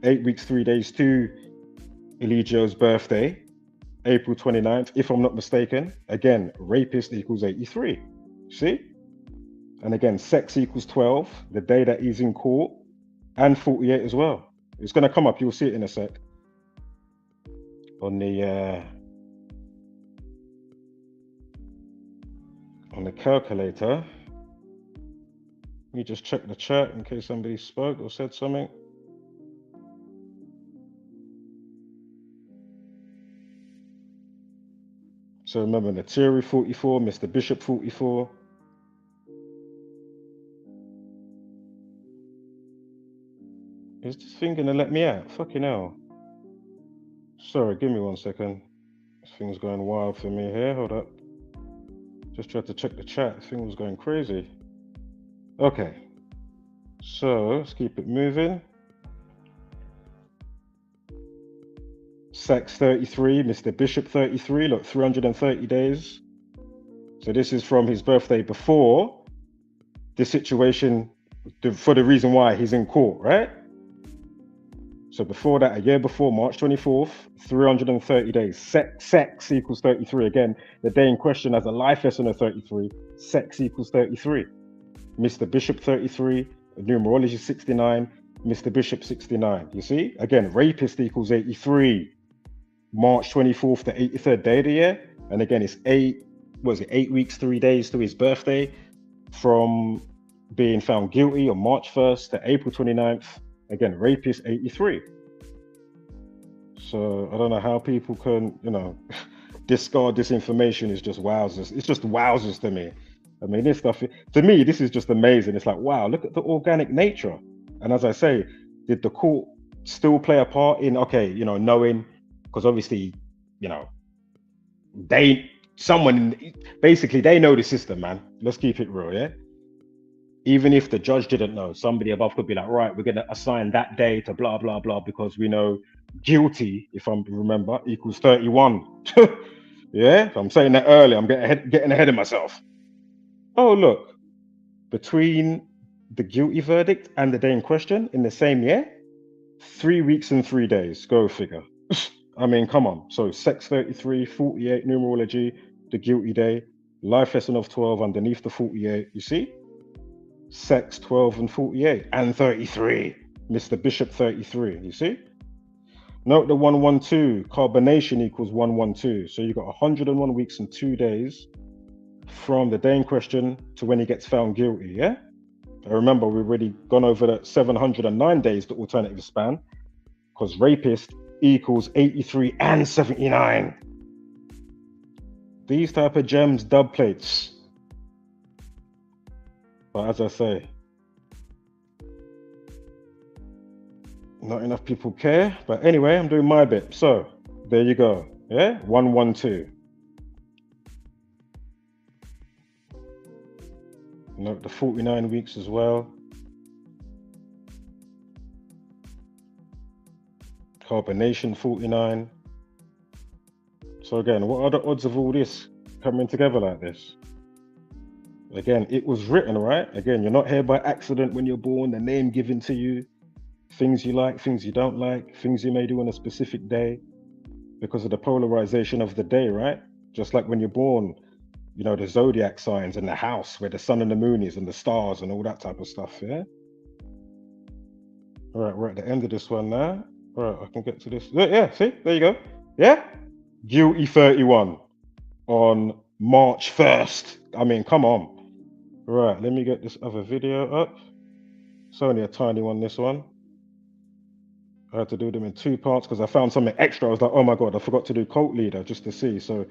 8 weeks, 3 days to Eligio's birthday, April 29th, if I'm not mistaken. Again, rapist equals 83. See? And again, sex equals 12, the day that he's in court, and 48 as well. It's going to come up. You'll see it in a sec. On the calculator. Let me just check the chat in case somebody spoke or said something. So remember, Nateri 44, Mr. Bishop 44. Is this thing gonna let me out? Fucking hell. Sorry, give me 1 second. This thing's going wild for me here. Hold up. Just tried to check the chat. This thing was going crazy. Okay. So let's keep it moving. Sex 33, Mr. Bishop 33, look, 330 days. So this is from his birthday before the situation, for the reason why he's in court, right? So before that, a year before, March 24th, 330 days. Sex equals 33. Again, the day in question has a life lesson of 33. Sex equals 33. Mr. Bishop 33, numerology 69, Mr. Bishop 69. You see? Again, rapist equals 83. March 24th, the 83rd day of the year. And again, it's 8 weeks, 3 days to his birthday from being found guilty on March 1st to April 29th. Again, rapist 83. So I don't know how people can, discard this information. Is just wowzers. It's just wowzers to me. I mean, this stuff, to me, this is just amazing. It's like, wow, look at the organic nature. And as I say, did the court still play a part in, knowing, because obviously, basically they know the system, man. Let's keep it real, yeah? Even if the judge didn't know, somebody above could be like, right, we're going to assign that day to blah, blah, blah, because we know guilty, if I remember, equals 31. Yeah, I'm saying that earlier. I'm getting ahead of myself. Oh, look, between the guilty verdict and the day in question in the same year, 3 weeks and 3 days. Go figure. I mean, come on. So sex 33, 48, numerology, the guilty day, life lesson of 12 underneath the 48. You see? Sex 12 and 48 and 33. Mr. Bishop 33. You see? Note the 112. Carbonation equals 112. So you got 101 weeks and 2 days from the day in question to when he gets found guilty. Yeah? I remember we've already gone over that 709 days, the alternative span, because rapist equals 83 and 79. These type of gems, dub plates. But as I say, not enough people care. But anyway, I'm doing my bit. So there you go. Yeah, 112. Note the 49 weeks as well. Carbonation 49. So again, what are the odds of all this coming together like this? Again, it was written, right? Again, you're not here by accident when you're born, the name given to you, things you like, things you don't like, things you may do on a specific day because of the polarization of the day, right? Just like when you're born, the zodiac signs and the house where the sun and the moon is and the stars and all that type of stuff, yeah? All right, we're at the end of this one now. All right, I can get to this. Yeah, see, there you go. Yeah? Guilty 31 on March 1st. I mean, come on. Right, let me get this other video up. It's only a tiny one, this one. I had to do them in 2 parts because I found something extra. I was like, oh my God, I forgot to do cult leader just to see. So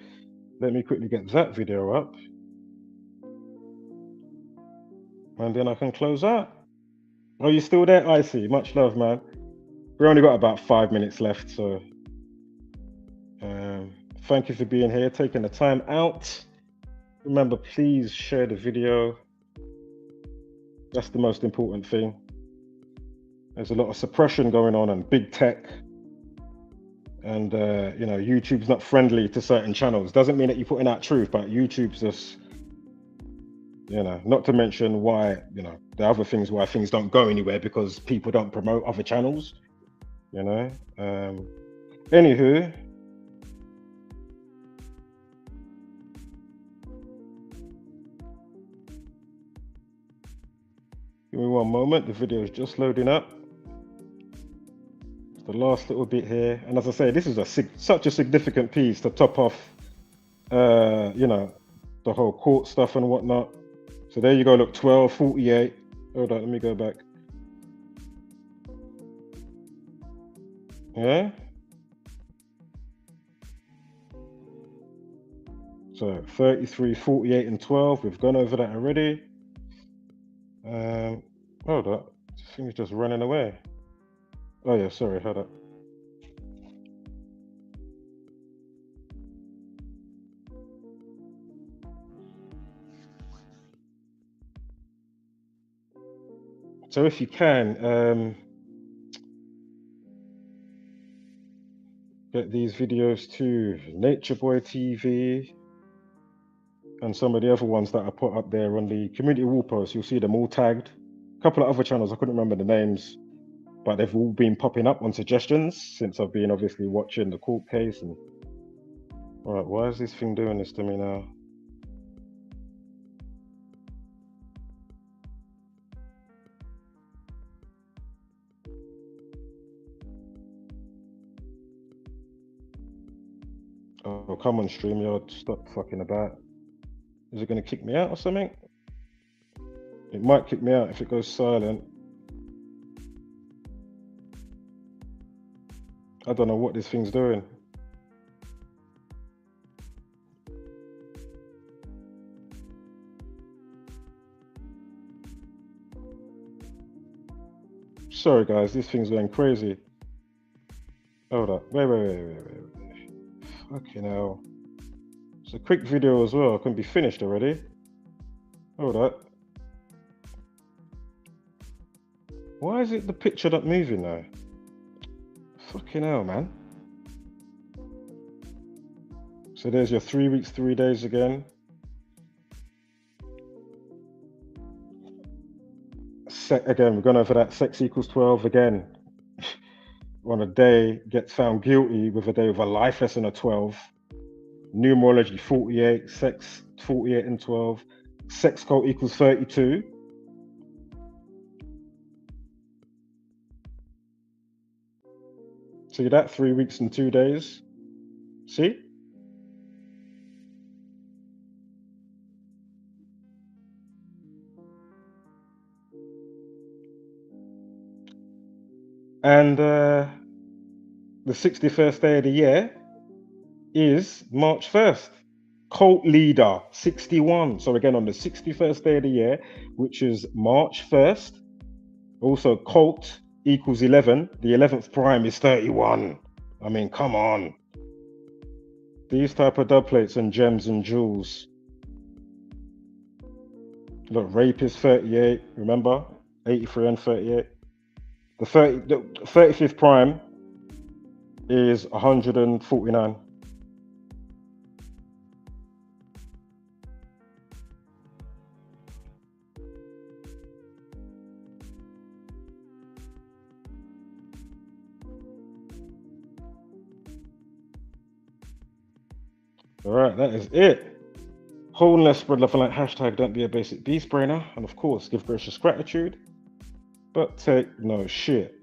let me quickly get that video up. And then I can close out. Oh, you still there? I see. Much love, man. We only got about 5 minutes left, so thank you for being here, taking the time out. Remember, please share the video. That's the most important thing. There's a lot of suppression going on and big tech. And, YouTube's not friendly to certain channels. Doesn't mean that you're putting out truth, but YouTube's just, not to mention why, the other things why things don't go anywhere because people don't promote other channels, Anywho, give me one moment. The video is just loading up. It's the last little bit here. And as I say, this is such a significant piece to top off, the whole court stuff and whatnot. So there you go. Look, 12:48. Hold on, let me go back. Yeah. So 33, 48, and 12. We've gone over that already. Hold up. This thing is just running away. Oh yeah, sorry, hold up. So if you can, get these videos to Nature Boy TV and some of the other ones that I put up there on the community wall post. You'll see them all tagged. A couple of other channels, I couldn't remember the names, but they've all been popping up on suggestions since I've been obviously watching the court case. And all right, why is this thing doing this to me now? Oh, come on, StreamYard, stop fucking about. Is it going to kick me out or something? It might kick me out if it goes silent. I don't know what this thing's doing. Sorry guys, this thing's going crazy. Hold up, wait. Fucking hell. It's a quick video as well, it can be finished already. Hold up. Why is it the picture not moving now? Fucking hell, man. So there's your 3 weeks, 3 days again. Again, we're going over that. Sex equals 12 again. On a day, gets found guilty with a day with a life lesson of 12. Numerology 48, sex 48 and 12. Sex cult equals 32. See that? 3 weeks and 2 days. See? And the 61st day of the year is March 1st. Cult leader 61. So again, on the 61st day of the year, which is March 1st, also cult equals 11. The 11th prime is 31. I mean, come on. These type of dub plates and gems and jewels. Look, rape is 38. Remember? 83 and 38. The 35th prime is 149. All right, that is it. Wholeness, spread love and light. Hashtag don't be a basic beast brainer. And of course, give gracious gratitude, but take no shit.